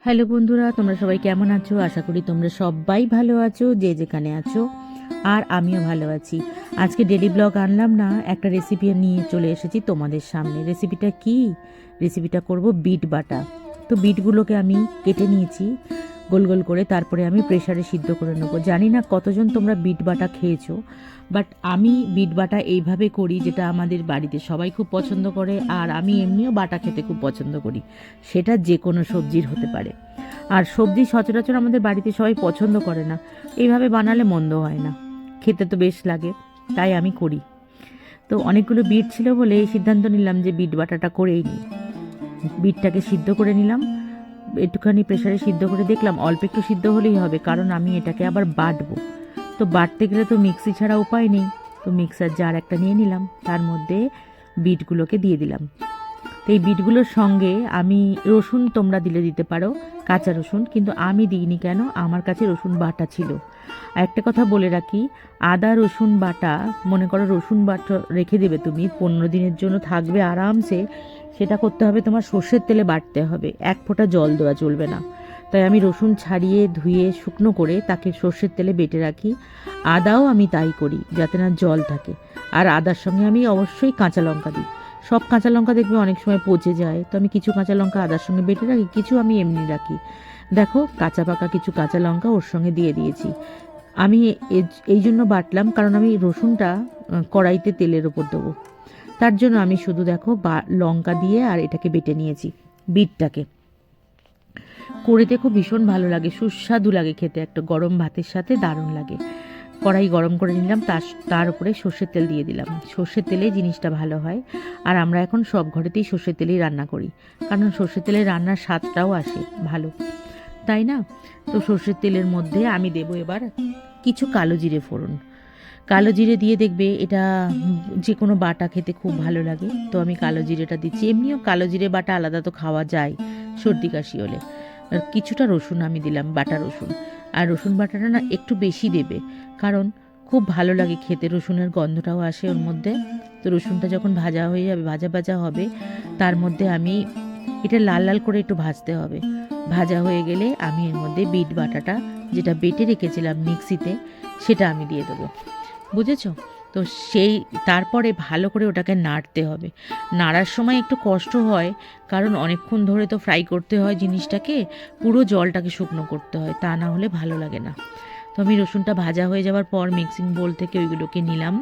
Hello বন্ধুরা, তোমরা সবাই কেমন আছো? আশা করি তোমরা সবাই ভালো আছো, যে যেখানে আছো। আর আমিও ভালো আছি। আজকে ডেলি ব্লগ আনলাম না, একটা রেসিপি নিয়ে চলে এসেছি তোমাদের সামনে। রেসিপিটা কি? রেসিপিটা করব বিট বাটা। তো বিটগুলোকে আমি কেটে নিয়েছি গোল গোল করে, তারপরে আমি প্রেসারে সিদ্ধ করে নেবো। জানি না কতজন তোমরা বিট বাটা খেয়েছো, বাট আমি বিট বাটা এইভাবে করি, যেটা আমাদের বাড়িতে সবাই খুব পছন্দ করে। আর আমি এমনিও বাটা খেতে খুব পছন্দ করি, সেটা যে কোনো সবজির হতে পারে। আর সবজি সচরাচর আমাদের বাড়িতে সবাই পছন্দ করে না, এইভাবে বানালে মন্দ হয় না, খেতে তো বেশ লাগে, তাই আমি করি। তো অনেকগুলো বিট ছিল বলে এই সিদ্ধান্ত নিলাম যে বিট বাটাটা করেই নিই। বিটটাকে সিদ্ধ করে নিলাম, একটুখানি প্রেসারে সিদ্ধ করে দেখলাম অল্প একটু সিদ্ধ হলেই হবে, কারণ আমি এটাকে আবার বাটবো। তো বাটতে গেলে তো মিক্সি ছাড়া উপায় নেই। তো মিক্সার জার একটা নিয়ে নিলাম, তার মধ্যে বিটগুলোকে দিয়ে দিলাম। তো এই বিটগুলোর সঙ্গে আমি রসুন, তোমরা দিলে দিতে পারো কাঁচা রসুন, কিন্তু আমি দিইনি। কেন? আমার কাছে রসুন বাটা ছিল। আর একটা কথা বলে রাখি, আদা রসুন বাটা, মনে করো রসুন বাটা রেখে দেবে তুমি 15 দিনের জন্য, থাকবে আরামসে। সেটা করতে হবে তোমার সর্ষের তেলে বাটতে হবে, এক ফোঁটা জল দেওয়া চলবে না। তাই আমি রসুন ছাড়িয়ে ধুয়ে শুকনো করে তাকে সর্ষের তেলে বেটে রাখি। আদাও আমি তাই করি, যাতে না জল থাকে। আর আদার সঙ্গে আমি অবশ্যই কাঁচা লঙ্কা দিই। সব কাঁচা লঙ্কা দেখবে অনেক সময় পচে যায়, তো আমি কিছু কাঁচা লঙ্কা আদার সঙ্গে বেটে রাখি, কিছু আমি এমনি রাখি। দেখো, কাঁচা পাকা কিছু কাঁচা লঙ্কা ওর সঙ্গে দিয়ে দিয়েছি। আমি এই জন্য বাটলাম, কারণ আমি রসুনটা কড়াইতে তেলের ওপর দেবো। তার জন্য আমি শুধু দেখো লঙ্কা দিয়ে আর এটাকে বেটে নিয়েছি। বিটটাকে করে দেখো, ভীষণ ভালো লাগে, সুস্বাদু লাগে খেতে, একটা গরম ভাতের সাথে দারুণ লাগে। কড়াই গরম করে নিলাম, তার উপরে সর্ষের তেল দিয়ে দিলাম। সর্ষের তেলে জিনিসটা ভালো হয়। আর আমরা এখন সব ঘরেতেই সর্ষের তেলেই রান্না করি, কারণ সর্ষের তেলে রান্নার স্বাদটাও আসে ভালো, তাই না? তো সর্ষের তেলের মধ্যে আমি দেবো এবার কিছু কালো জিরে ফোড়ন। কালো জিরে দিয়ে দেখবে এটা যে কোনো বাটা খেতে খুব ভালো লাগে। তো আমি কালো জিরেটা দিচ্ছি। এমনিও কালো জিরে বাটা আলাদা তো খাওয়া যায় সর্দি কাশি হলে। আর কিছুটা রসুন আমি দিলাম, বাটা রসুন। আর রসুন বাটাটা না একটু বেশি দেবে, কারণ খুব ভালো লাগে খেতে, রসুনের গন্ধটাও আসে ওর মধ্যে। তো রসুনটা যখন ভাজা হয়ে যাবে, ভাজা ভাজা হবে, তার মধ্যে আমি এটা লাল লাল করে একটু ভাজতে হবে। ভাজা হয়ে গেলে আমি এর মধ্যে বিট বাটাটা, যেটা বেটে রেখেছিলাম মিক্সিতে, সেটা আমি দিয়ে দেবো। বুঝেছ? তো সেই তারপরে ভালো করে ওটাকে নাড়তে হবে। নাড়ার সময় একটু কষ্ট হয়, কারণ অনেকক্ষণ ধরে তো ফ্রাই করতে হয় জিনিসটাকে, পুরো জলটাকে শুকনো করতে হয়, তা না হলে ভালো লাগে না। তো আমি রসুনটা ভাজা হয়ে যাওয়ার পর মিক্সিং বোল থেকে ওইগুলোকে নিলাম,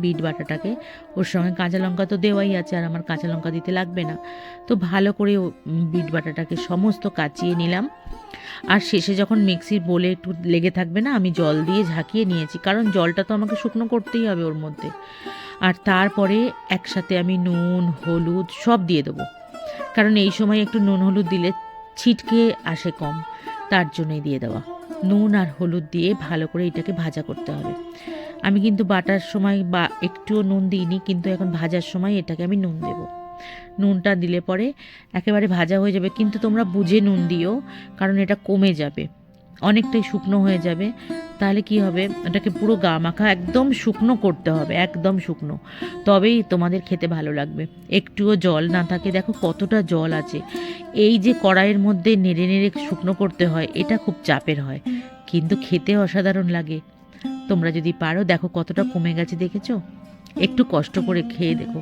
বিট বাটাটাকে। ওর সঙ্গে কাঁচা লঙ্কা তো দেওয়াই আছে, আর আমার কাঁচা লঙ্কা দিতে লাগবে না। তো ভালো করে বিট বাটাটাকে সমস্ত কাচিয়ে নিলাম। আর শেষে যখন মিক্সির বোলে একটু লেগে থাকবে না, আমি জল দিয়ে ঝাঁকিয়ে নিয়েছি, কারণ জলটা তো আমাকে শুকনো করতেই হবে ওর মধ্যে। আর তারপরে একসাথে আমি নুন হলুদ সব দিয়ে দেবো, কারণ এই সময় একটু নুন হলুদ দিলে ছিটকে আসে কম, তার জন্যই দিয়ে দেওয়া। নুন আর হলুদ দিয়ে ভালো করে এটাকে ভাজা করতে হবে। আমি কিন্তু বাটার সময় বা একটুও নুন দিইনি, কিন্তু এখন ভাজার সময় এটাকে আমি নুন দেবো। নুনটা দিলে পরে একেবারে ভাজা হয়ে যাবে, কিন্তু তোমরা বুঝে নুন দিও, কারণ এটা কমে যাবে, অনেকটাই শুকনো হয়ে যাবে। তাহলে কি হবে, এটাকে পুরো গা মাখা একদম শুকনো করতে হবে, একদম শুকনো, তবেই তোমাদের খেতে ভালো লাগবে। একটুও জল না থাকে, দেখো কতটা জল আছে। এই যে কড়াইয়ের মধ্যে নেড়ে নেড়ে শুকনো করতে হয়, এটা খুব চাপের হয়, কিন্তু খেতে অসাধারণ লাগে। তোমরা যদি পারো, দেখো কতটা কমে গেছে, দেখেছো? একটু কষ্ট করে খেয়ে দেখো।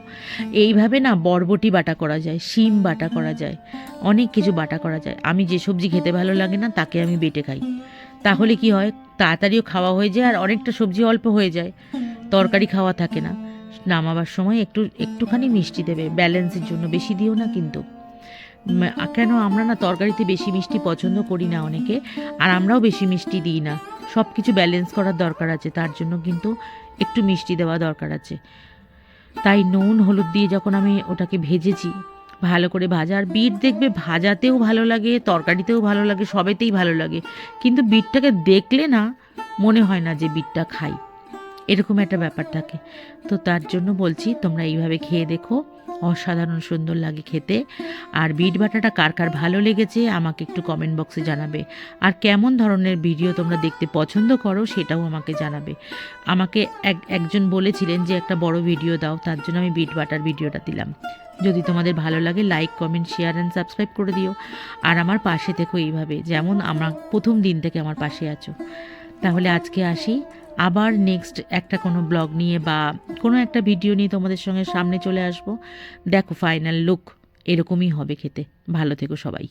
এইভাবে না বরবটি বাটা করা যায়, শিম বাটা করা যায়, অনেক কিছু বাটা করা যায়। আমি যে সবজি খেতে ভালো লাগে না, তাকে আমি বেটে খাই। তাহলে কি হয়, তাড়াতাড়িও খাওয়া হয়ে যায়, আর অনেকটা সবজি অল্প হয়ে যায়, তরকারি খাওয়া থাকে না। নামাবার সময় একটুখানি মিষ্টি দেবে ব্যালেন্সের জন্য, বেশি দিও না কিন্তু। কেন, আমরা না তরকারিতে বেশি মিষ্টি পছন্দ করি না অনেকে, আর আমরাও বেশি মিষ্টি দিই না। সব কিছু ব্যালেন্স করার দরকার আছে, তার জন্য কিন্তু একটু মিষ্টি দেওয়া দরকার আছে। তাই নুন হলুদ দিয়ে যখন আমি ওটাকে ভেজেছি, ভালো করে ভাজা। আর বিট দেখবে ভাজাতেও ভালো লাগে, তরকারিতেও ভালো লাগে, সবেতেই ভালো লাগে, কিন্তু বিটটাকে দেখলে না মনে হয় না যে বিটটা খাই, এরকম একটা ব্যাপার থাকে। তো তার জন্য বলছি, তোমরা এইভাবে খেয়ে দেখো, অসাধারণ সুন্দর লাগে খেতে। আর বিট বাটাটা কার কার ভালো লেগেছে আমাকে একটু কমেন্ট বক্সে জানাবে। আর কেমন ধরনের ভিডিও তোমরা দেখতে পছন্দ করো সেটাও আমাকে জানাবে। আমাকে একজন বলেছিলেন যে একটা বড় ভিডিও দাও, তার জন্য আমি বিট বাটার ভিডিওটা দিলাম। যদি তোমাদের ভালো লাগে like comment share and subscribe করে দিও। আর আমার পাশে থেকো এইভাবে, যেমন আমার প্রথম দিন থেকে আমার পাশে আছো। তাহলে আজকে আসি, আবার নেক্সট একটা কোনো ব্লগ নিয়ে বা কোনো একটা ভিডিও নিয়ে তোমাদের সঙ্গে সামনে চলে আসবো। দেখো ফাইনাল লুক এরকমই হবে খেতে। ভালো থেকো সবাই।